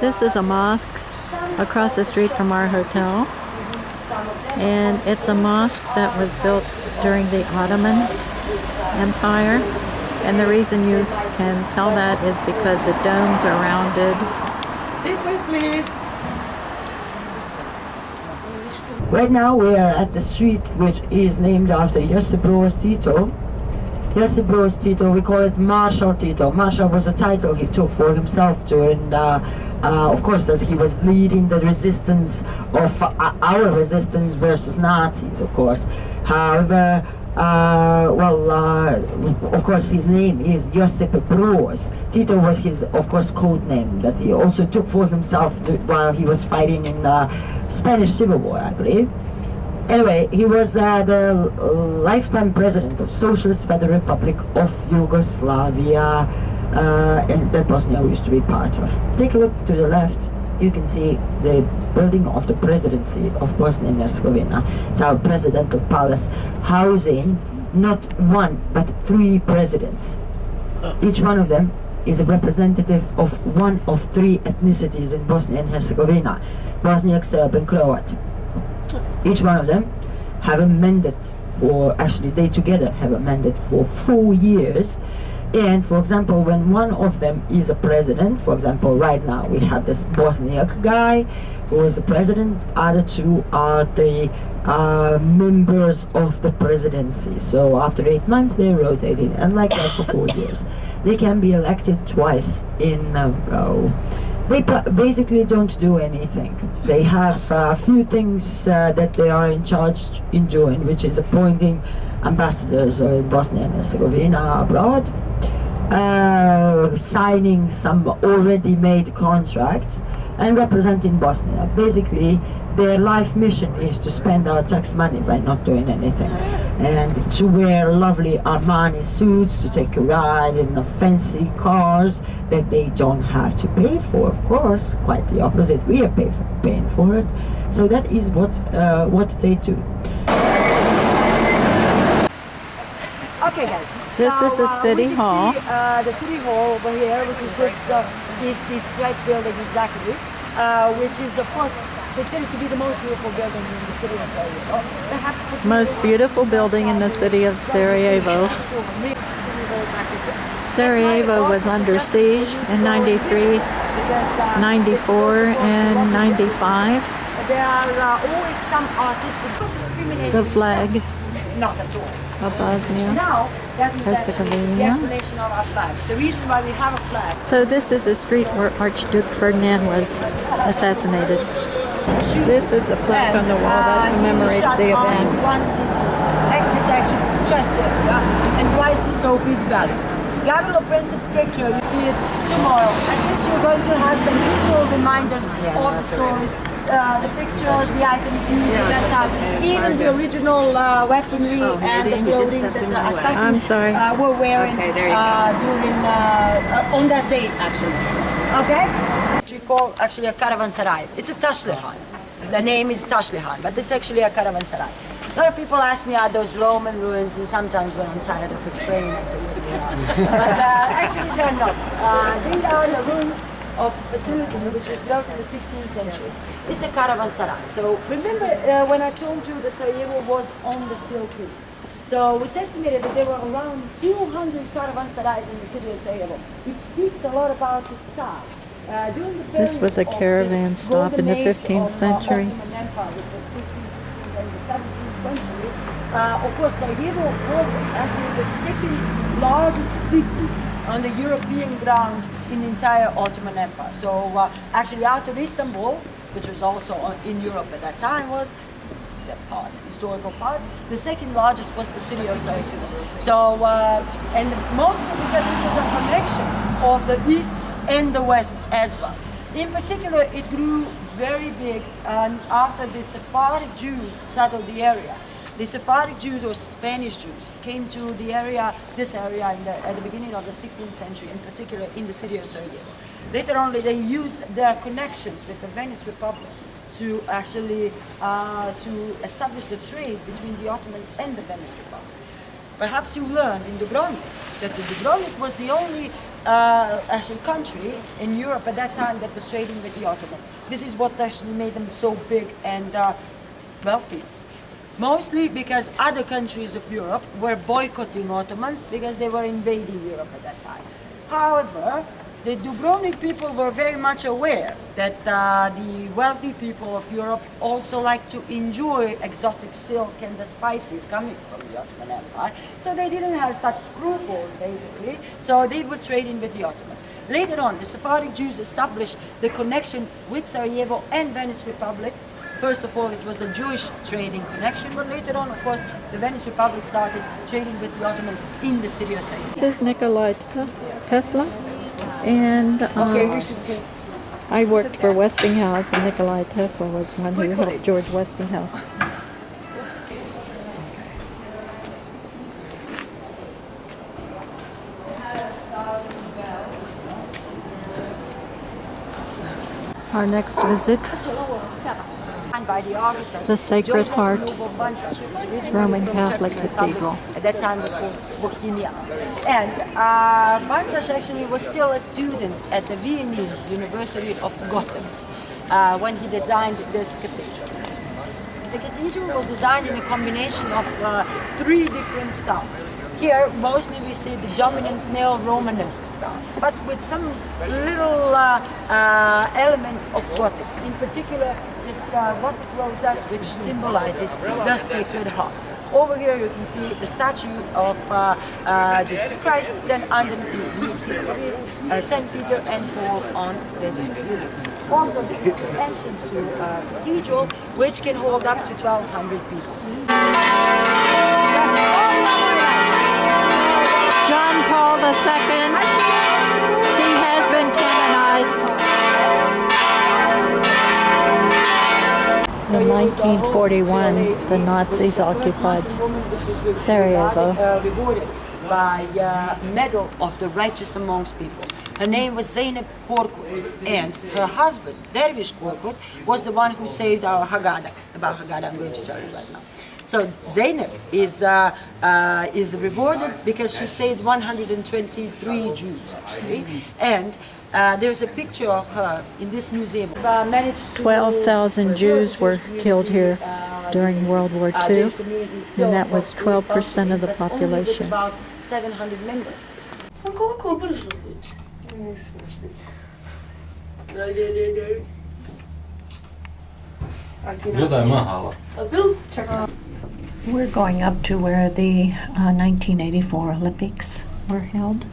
This is a mosque across the street from our hotel, and it's a mosque that was built during the Ottoman Empire, and the reason you can tell that is because the domes are rounded. This way, please. Right now we are at the street which is named after Josip Broz Tito. Josip Broz Tito, we call it Marshal Tito. Marshal was a title he took for himself during, of course, as he was leading the resistance of our resistance versus Nazis, of course. However, of course, his name is Josip Broz. Tito was his, of course, code name that he also took for himself while he was fighting in the Spanish Civil War, I believe. Anyway, he was the lifetime president of Socialist Federal Republic of Yugoslavia, and that Bosnia used to be part of. Take a look to the left. You can see the building of the presidency of Bosnia and Herzegovina. It's our presidential palace, housing not one but 3 presidents. Each one of them is a representative of one of 3 ethnicities in Bosnia and Herzegovina: Bosniak, Serb, and Croat. Each one of them have a mandate, or actually they together have a mandate for 4 years. And for example, when one of them is a president, for example, right now we have this Bosniak guy who is the president, other 2 are the members of the presidency. So after 8 months they're rotating, and like that for 4 years. They can be elected twice in a row. They basically don't do anything. They have a few things that they are in charge in doing, which is appointing ambassadors in Bosnia and Herzegovina abroad, signing some already made contracts, and representing Bosnia. Basically, their life mission is to spend our tax money by not doing anything, and to wear lovely Armani suits, to take a ride in the fancy cars that they don't have to pay for, of course. Quite the opposite, we are paying for it. So that is what they do. Okay, guys. This is a city we can hall. See, the city hall over here, which is this it's right building exactly, which is, of course, considered to be the most beautiful building in the city of Sarajevo. Most beautiful building in the city of Sarajevo. Sarajevo was under siege in 93, 94, and 95. There are always some artistic discriminating. The flag Not at all. of Bosnia. Now, that is actually the Herzegovina. explanation of our flag. The reason why we have a flag. So this is a street where Archduke Ferdinand was assassinated. This is a plaque on the wall that commemorates the event. One city. This action is just there, yeah? And twice to Sophie's Valley. Gavrilo Princip's picture, you see it tomorrow. At least you're going to have some visual reminders of the stories. The pictures, the items used at that time, even the original weaponry and the clothing that the assassins were wearing during on that date, actually. Okay? We call actually a caravanserai. It's a tashlihan. The name is tashlihan, but it's actually a caravanserai. A lot of people ask me, are those Roman ruins? And sometimes when I'm tired of explaining, I say, yes, they are. But actually, they're not. These are the ruins of a facility which was built in the 16th century. It's a caravanserai. So remember when I told you that Sarajevo was on the Silk Route. So it's estimated that there were around 200 caravanserais in the city of Sarajevo, which speaks a lot about its size. This was a caravan stop in the 15th century. Which was 15th and the 17th century. Of course, Sarajevo was actually the second largest city on the European ground in the entire Ottoman Empire. So actually after Istanbul, which was also in Europe at that time, was that part, historical part, the second largest was the city of Sarajevo. So, and mostly because it was a connection of the East and the West as well. In particular, it grew very big after the Sephardic Jews settled the area. The Sephardic Jews or Spanish Jews came to the area, this area at the beginning of the 16th century, in particular in the city of Sarajevo. Later on, they used their connections with the Venice Republic to actually to establish the trade between the Ottomans and the Venice Republic. Perhaps you learned in Dubrovnik that the Dubrovnik was the only actually country in Europe at that time that was trading with the Ottomans. This is what actually made them so big and wealthy. Mostly because other countries of Europe were boycotting Ottomans because they were invading Europe at that time. However, the Dubrovnik people were very much aware that the wealthy people of Europe also like to enjoy exotic silk and the spices coming from the Ottoman Empire. So they didn't have such scruples, basically. So they were trading with the Ottomans. Later on, the Sephardic Jews established the connection with Sarajevo and Venice Republic. First of all, it was a Jewish trading connection, but later on, of course, the Venice Republic started trading with the Ottomans in the city of Sarajevo. This is Nikola Tesla, and I worked for Westinghouse, and Nikola Tesla was one who helped George Westinghouse. Our next visit, By the architect, the Sacred Joseph Heart Noble Banzas, who was originally Roman from the Czech Catholic Republic. Cathedral. At that time it was called Bohemia. And Banzas actually was still a student at the Viennese University of Gotha when he designed this cathedral. The cathedral was designed in a combination of three different styles. Here, mostly we see the dominant neo-Romanesque style, but with some little elements of Gothic. In particular, this Gothic rosette, which symbolizes the Sacred Heart. Over here you can see the statue of Jesus Christ, then underneath his feet, St. Peter and Paul on this building. Also the entrance to cathedral, which can hold up to 1,200 people. John Paul II, he has been canonized. In 1941, the Nazis occupied Sarajevo. Rewarded by Medal of the Righteous Amongst People. Her name was Zeynep Korkut, and her husband, Dervish Korkut, was the one who saved our Haggadah. About Haggadah I'm going to tell you right now. So Zeynep is rewarded because she saved 123 Jews, actually. And there's a picture of her in this museum. 12,000 Jews were killed here during World War II, and that was 12% of the population. About 700 members. We're going up to where the 1984 Olympics were held.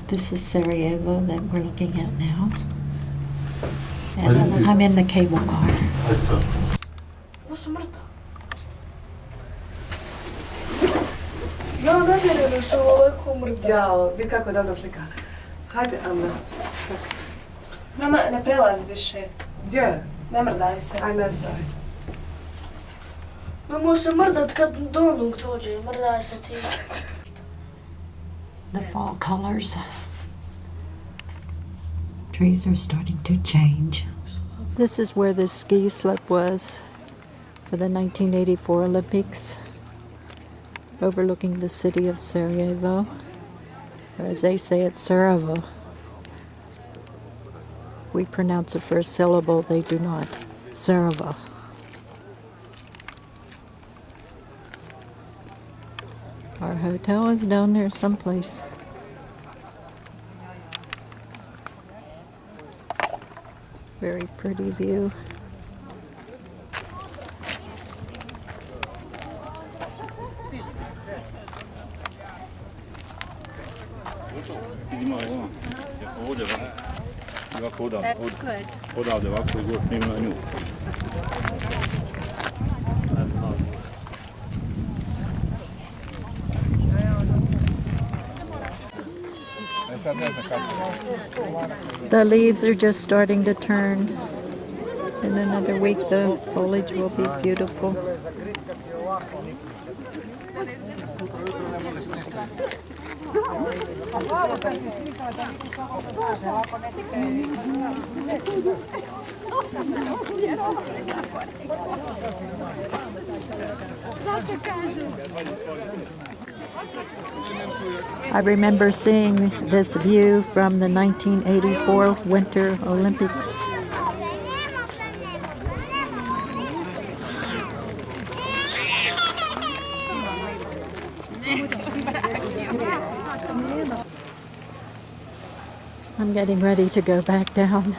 This is Sarajevo that we're looking at now. And I'm in the cable car. Jao, vidi kako je dobro slika. Hajde, Ana. Čekaj. Mama, ne prelazi više. Gdje? Ne mrdaj se. Aj, ne saj. No može se mrdat kad donuk dođe, mrdaj se ti. The fall colors. Trees are starting to change. This is where the ski slope was for the 1984 Olympics, overlooking the city of Sarajevo, or as they say it, Sarajevo. We pronounce the first syllable, they do not. Sarajevo. Our hotel is down there someplace. Very pretty view. That's good. Odavde ovako i god snimim na nju. The leaves are just starting to turn. In another week, the foliage will be beautiful. Zawsze każę. I remember seeing this view from the 1984 Winter Olympics. I'm getting ready to go back down.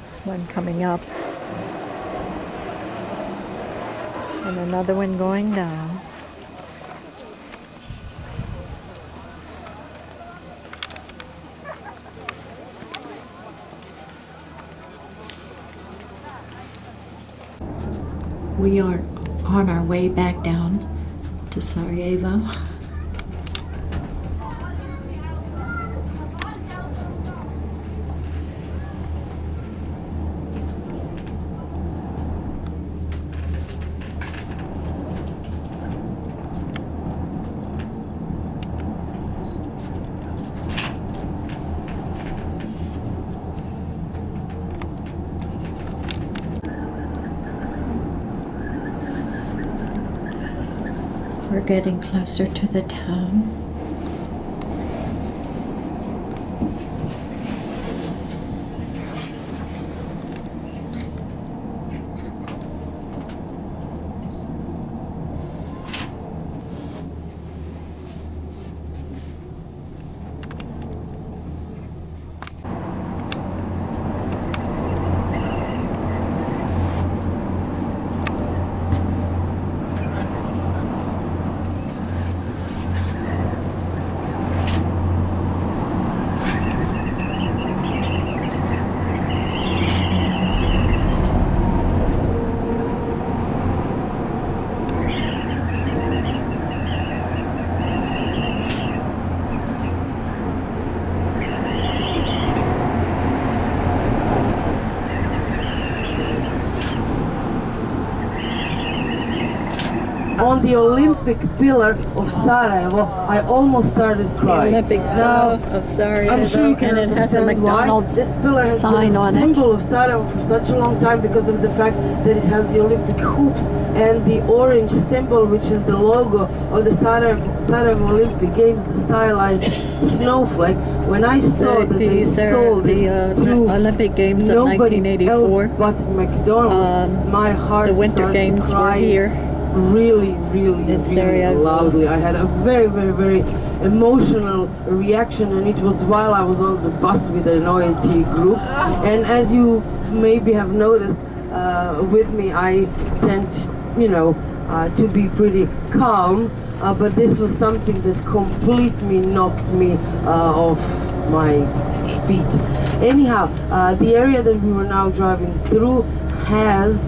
There's one coming up. And another one going down. We are on our way back down to Sarajevo. We're getting closer to the town. On the Olympic pillar of Sarajevo, I almost started crying. Olympic Now, pillar of Sarajevo, I'm sure you can and it has a understand why. McDonald's This pillar has sign been a on it. symbol of Sarajevo for such a long time because of the fact that it has the Olympic hoops and the orange symbol, which is the logo of the Sarajevo Olympic Games, the stylized snowflake. When I saw that they sold it to Olympic Games of nobody 1984. else but McDonald's, my heart The Winter started Games were crying here. Really Sarajevo. loudly. I had a very emotional reaction, and it was while I was on the bus with an OAT group. And as you maybe have noticed with me, I tend, to be pretty calm. But this was something that completely knocked me off my feet. Anyhow, the area that we were now driving through has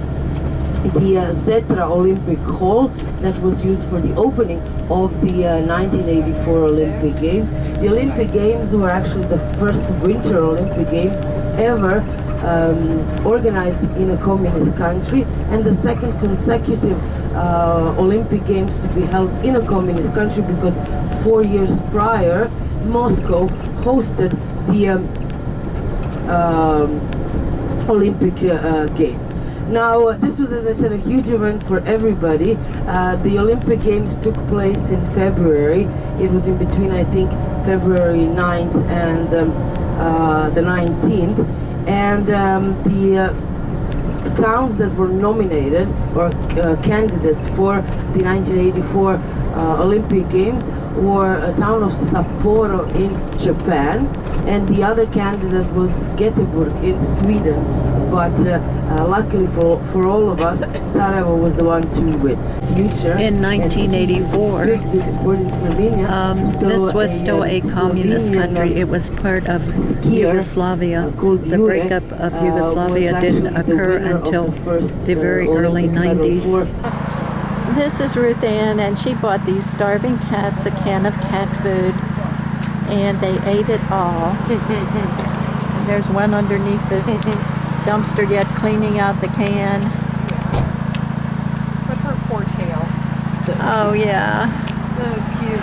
the Zetra Olympic Hall that was used for the opening of the 1984 Olympic Games. The Olympic Games were actually the first Winter Olympic Games ever organized in a communist country, and the second consecutive Olympic Games to be held in a communist country, because 4 years prior Moscow hosted the Olympic Games. Now, this was, as I said, a huge event for everybody. The Olympic Games took place in February. It was in between, I think, February 9th and the 19th. And the towns that were nominated, or candidates for the 1984 Olympic Games, were a town of Sapporo in Japan, and the other candidate was Göteborg in Sweden. But luckily for all of us, Sarajevo was the one to win. Future In 1984, big sport in Slovenia. So this was still a communist Slovenian, country. It was part of skier, Yugoslavia. called The Jurek, breakup of Yugoslavia was didn't actually the occur winner of until the first, the very early Olympic medal 90s. for- This is Ruth Ann, and she bought these starving cats a can of cat food, and they ate it all. And there's one underneath the dumpster yet cleaning out the can. With her poor tail. Oh yeah. So cute.